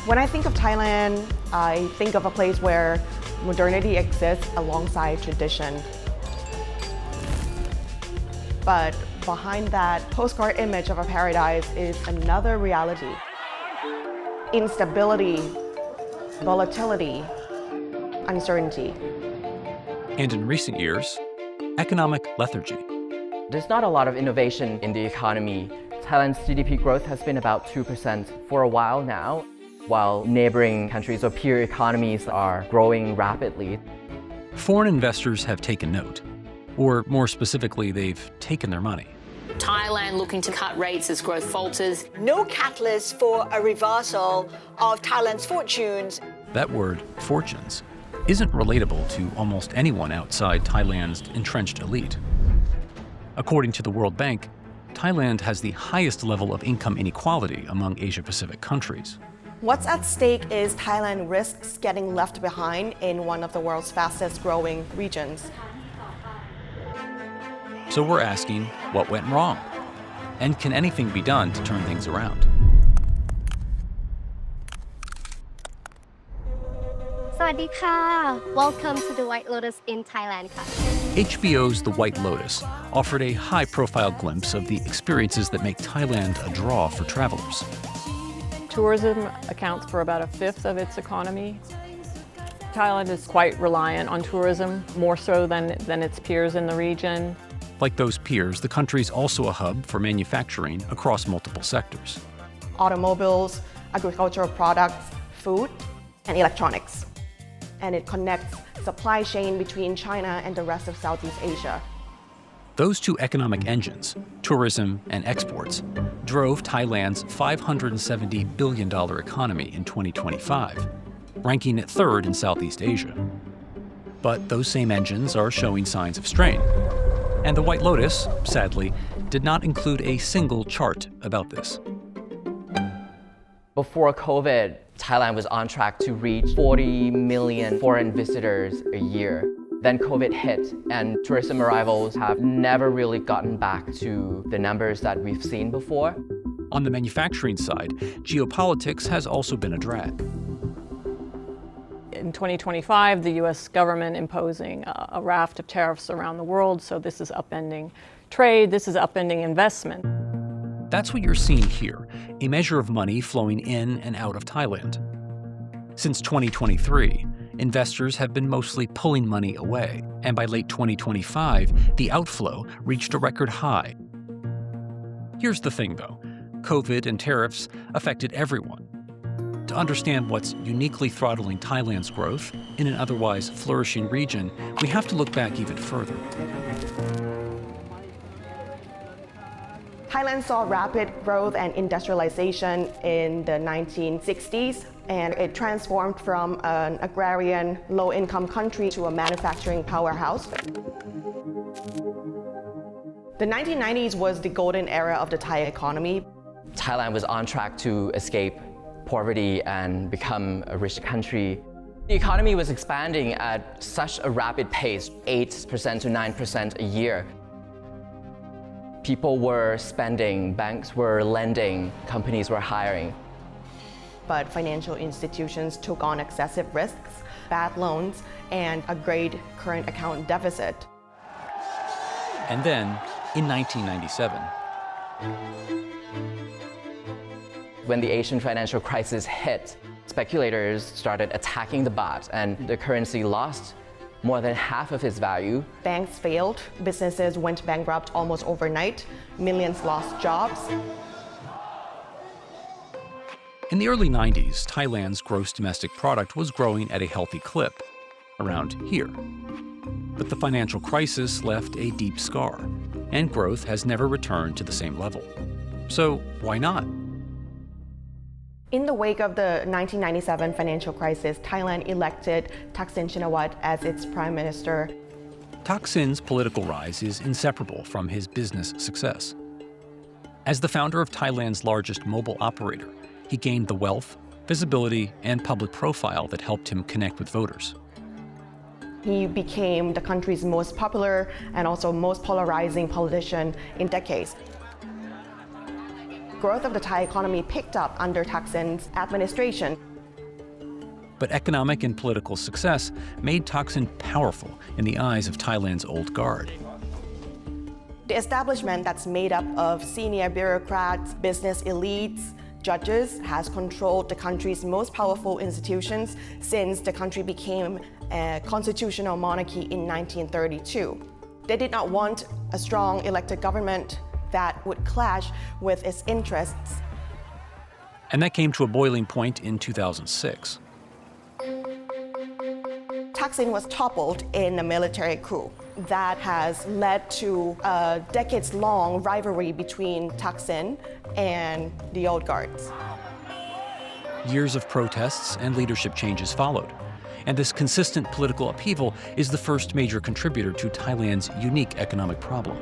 When I think of Thailand, I think of a place where modernity exists alongside tradition. But behind that postcard image of a paradise is another reality. Instability, volatility, uncertainty. And in recent years, economic lethargy. There's not a lot of innovation in the economy. Thailand's GDP growth has been about 2% for a while now, while neighboring countries or peer economies are growing rapidly. Foreign investors have taken note, or more specifically, they've taken their money. Thailand looking to cut rates as growth falters. No catalyst for a reversal of Thailand's fortunes. That word, fortunes, isn't relatable to almost anyone outside Thailand's entrenched elite. According to the World Bank, Thailand has the highest level of income inequality among Asia-Pacific countries. What's at stake is Thailand risks getting left behind in one of the world's fastest growing regions. So we're asking, what went wrong? And can anything be done to turn things around? Sawadee-ka. Welcome to the White Lotus in Thailand. HBO's The White Lotus offered a high-profile glimpse of the experiences that make Thailand a draw for travelers. Tourism accounts for about a fifth of its economy. Thailand is quite reliant on tourism, more so than its peers in the region. Like those peers, the country's also a hub for manufacturing across multiple sectors. Automobiles, agricultural products, food, and electronics. And it connects supply chain between China and the rest of Southeast Asia. Those two economic engines, tourism and exports, drove Thailand's $570 billion economy in 2025, ranking it third in Southeast Asia. But those same engines are showing signs of strain. And the White Lotus, sadly, did not include a single chart about this. Before COVID, Thailand was on track to reach 40 million foreign visitors a year. Then COVID hit, and tourism arrivals have never really gotten back to the numbers that we've seen before. On the manufacturing side, geopolitics has also been a drag. In 2025, the US government imposing a raft of tariffs around the world, so this is upending trade, this is upending investment. That's what you're seeing here, a measure of money flowing in and out of Thailand. Since 2023, investors have been mostly pulling money away, and by late 2025, the outflow reached a record high. Here's the thing, though. COVID and tariffs affected everyone. To understand what's uniquely throttling Thailand's growth in an otherwise flourishing region, we have to look back even further. Thailand saw rapid growth and industrialization in the 1960s, and it transformed from an agrarian, low-income country to a manufacturing powerhouse. The 1990s was the golden era of the Thai economy. Thailand was on track to escape poverty and become a rich country. The economy was expanding at such a rapid pace, 8% to 9% a year. People were spending, banks were lending, companies were hiring. But financial institutions took on excessive risks, bad loans, and a great current account deficit. And then, in 1997, when the Asian financial crisis hit, speculators started attacking the baht, and the currency lost more than half of its value. Banks failed, businesses went bankrupt almost overnight, millions lost jobs. In the early 90s, Thailand's gross domestic product was growing at a healthy clip, around here. But the financial crisis left a deep scar, and growth has never returned to the same level. So why not? In the wake of the 1997 financial crisis, Thailand elected Thaksin Shinawatra as its prime minister. Thaksin's political rise is inseparable from his business success. As the founder of Thailand's largest mobile operator, he gained the wealth, visibility, and public profile that helped him connect with voters. He became the country's most popular and also most polarizing politician in decades. Growth of the Thai economy picked up under Thaksin's administration. But economic and political success made Thaksin powerful in the eyes of Thailand's old guard. The establishment that's made up of senior bureaucrats, business elites, judges has controlled the country's most powerful institutions since the country became a constitutional monarchy in 1932. They did not want a strong elected government that would clash with its interests. And that came to a boiling point in 2006. Thaksin was toppled in a military coup that has led to a decades-long rivalry between Thaksin and the old guards. Years of protests and leadership changes followed. And this consistent political upheaval is the first major contributor to Thailand's unique economic problem.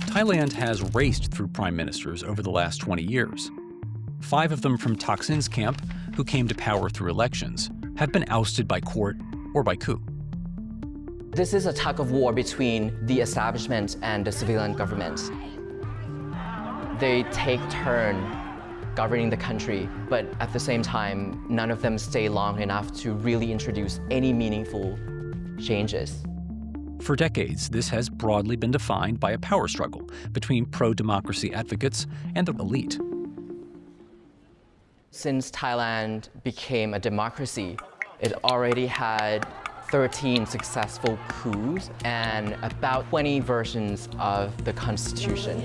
Thailand has raced through prime ministers over the last 20 years. 5 of them from Thaksin's camp, who came to power through elections, have been ousted by court or by coup. This is a tug of war between the establishment and the civilian government. They take turn governing the country, but at the same time, none of them stay long enough to really introduce any meaningful changes. For decades, this has broadly been defined by a power struggle between pro-democracy advocates and the elite. Since Thailand became a democracy, it already had 13 successful coups and about 20 versions of the constitution.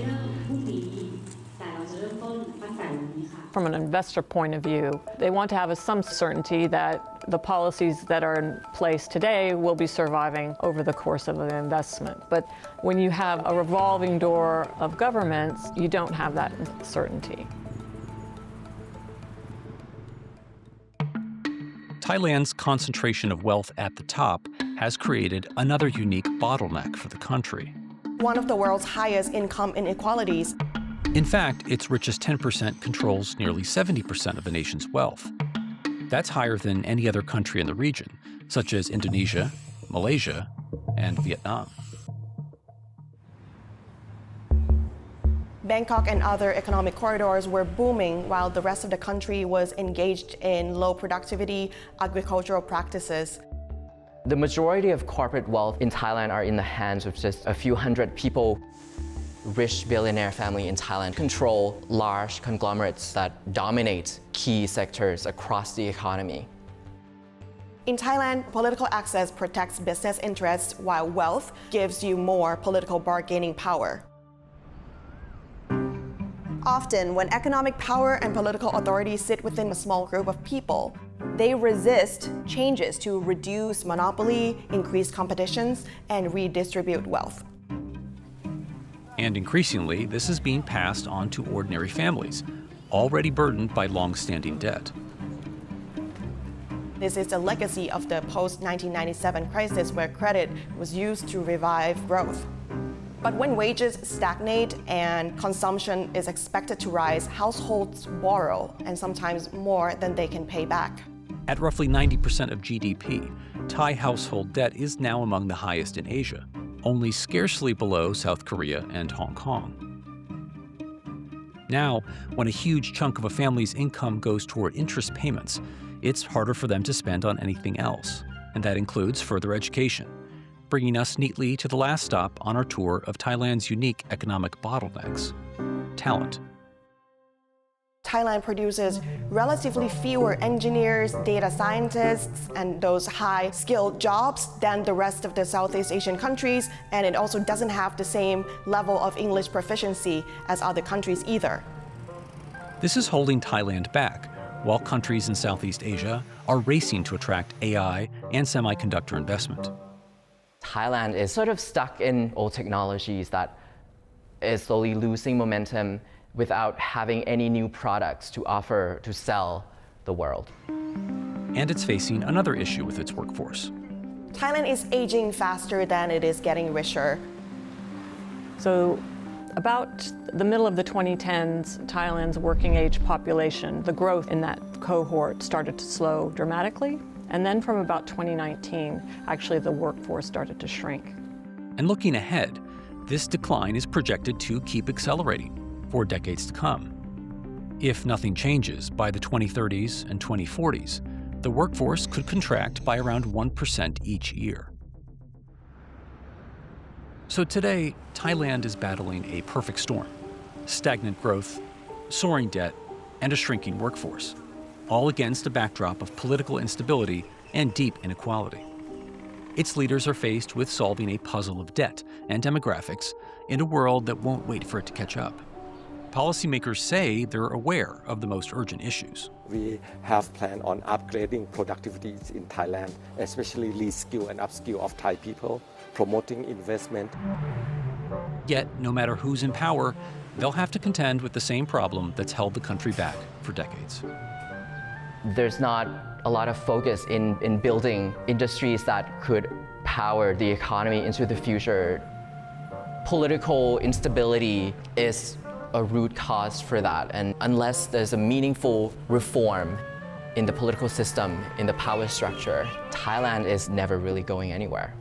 From an investor point of view, they want to have some certainty that the policies that are in place today will be surviving over the course of an investment. But when you have a revolving door of governments, you don't have that certainty. Thailand's concentration of wealth at the top has created another unique bottleneck for the country. One of the world's highest income inequalities. In fact, its richest 10% controls nearly 70% of the nation's wealth. That's higher than any other country in the region, such as Indonesia, Malaysia, and Vietnam. Bangkok and other economic corridors were booming while the rest of the country was engaged in low productivity agricultural practices. The majority of corporate wealth in Thailand are in the hands of just a few hundred people. Rich billionaire family in Thailand control large conglomerates that dominate key sectors across the economy. In Thailand, political access protects business interests while wealth gives you more political bargaining power. Often, when economic power and political authority sit within a small group of people, they resist changes to reduce monopoly, increase competitions, and redistribute wealth. And increasingly, this is being passed on to ordinary families, already burdened by long-standing debt. This is the legacy of the post-1997 crisis where credit was used to revive growth. But when wages stagnate and consumption is expected to rise, households borrow, and sometimes more than they can pay back. At roughly 90% of GDP, Thai household debt is now among the highest in Asia, only scarcely below South Korea and Hong Kong. Now, when a huge chunk of a family's income goes toward interest payments, it's harder for them to spend on anything else, and that includes further education, bringing us neatly to the last stop on our tour of Thailand's unique economic bottlenecks: talent. Thailand produces relatively fewer engineers, data scientists, and those high-skilled jobs than the rest of the Southeast Asian countries, and it also doesn't have the same level of English proficiency as other countries either. This is holding Thailand back, while countries in Southeast Asia are racing to attract AI and semiconductor investment. Thailand is sort of stuck in old technologies that is slowly losing momentum without having any new products to offer to sell the world. And it's facing another issue with its workforce. Thailand is aging faster than it is getting richer. So about the middle of the 2010s, Thailand's working age population, the growth in that cohort started to slow dramatically. And then from about 2019, actually the workforce started to shrink. And looking ahead, this decline is projected to keep accelerating for decades to come. If nothing changes by the 2030s and 2040s, the workforce could contract by around 1% each year. So today, Thailand is battling a perfect storm: stagnant growth, soaring debt, and a shrinking workforce, all against a backdrop of political instability and deep inequality. Its leaders are faced with solving a puzzle of debt and demographics in a world that won't wait for it to catch up. Policymakers say they're aware of the most urgent issues. We have planned on upgrading productivity in Thailand, especially reskill and upskill of Thai people, promoting investment. Yet, no matter who's in power, they'll have to contend with the same problem that's held the country back for decades. There's not a lot of focus in building industries that could power the economy into the future. Political instability is a root cause for that, and unless there's a meaningful reform in the political system, in the power structure, Thailand is never really going anywhere.